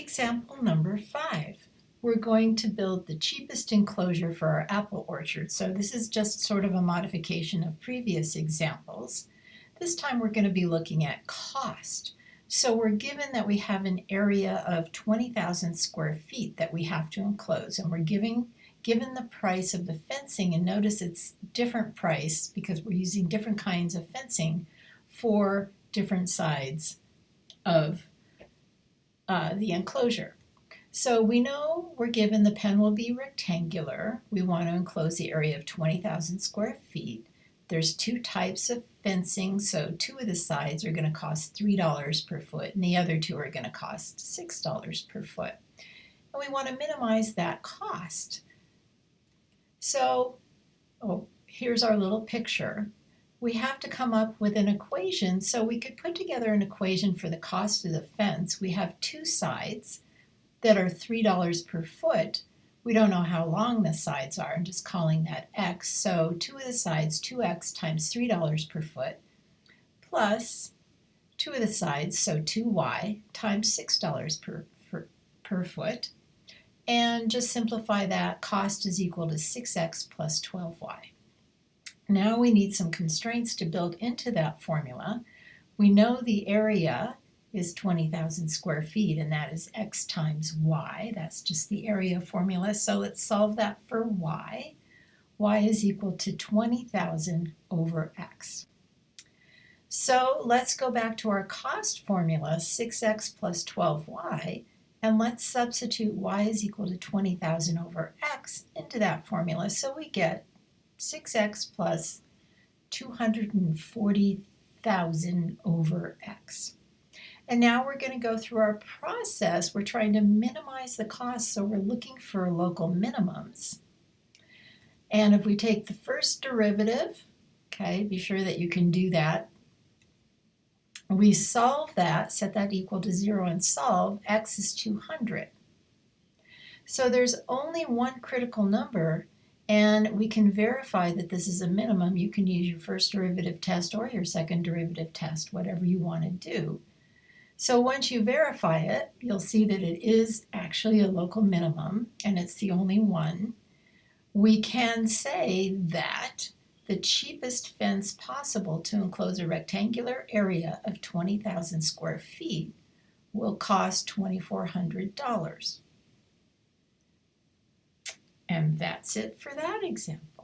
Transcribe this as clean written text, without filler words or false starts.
Example number 5. We're going to build the cheapest enclosure for our apple orchard. So this is just sort of a modification of previous examples. This time we're going to be looking at cost. So we're given that we have an area of 20,000 square feet that we have to enclose, and we're given the price of the fencing, and notice it's different price because we're using different kinds of fencing for different sides of the enclosure. So we know we're given the pen will be rectangular. We want to enclose the area of 20,000 square feet. There's two types of fencing, so two of the sides are going to cost $3 per foot and the other two are going to cost $6 per foot. And we want to minimize that cost. So, here's our little picture. We have to come up with an equation, so we could put together an equation for the cost of the fence. We have two sides that are $3 per foot. We don't know how long the sides are. I'm just calling that x. So two of the sides, 2x times $3 per foot, plus two of the sides, so 2y times $6 per foot. And just simplify that. Cost is equal to 6x plus 12y. Now we need some constraints to build into that formula. We know the area is 20,000 square feet, and that is x times y. That's just the area formula. So let's solve that for y. Y is equal to 20,000 over x. So let's go back to our cost formula, 6x plus 12y, and let's substitute y is equal to 20,000 over x into that formula. So we get 6x plus 240,000 over x. And now we're going to go through our process. We're trying to minimize the cost, so we're looking for local minimums. And if we take the first derivative, okay, be sure that you can do that. We solve that, set that equal to 0 and solve, x is 200. So there's only one critical number, and we can verify that this is a minimum. You can use your first derivative test or your second derivative test, whatever you want to do. So once you verify it, you'll see that it is actually a local minimum, and it's the only one. We can say that the cheapest fence possible to enclose a rectangular area of 20,000 square feet will cost $2,400. And that's it for that example.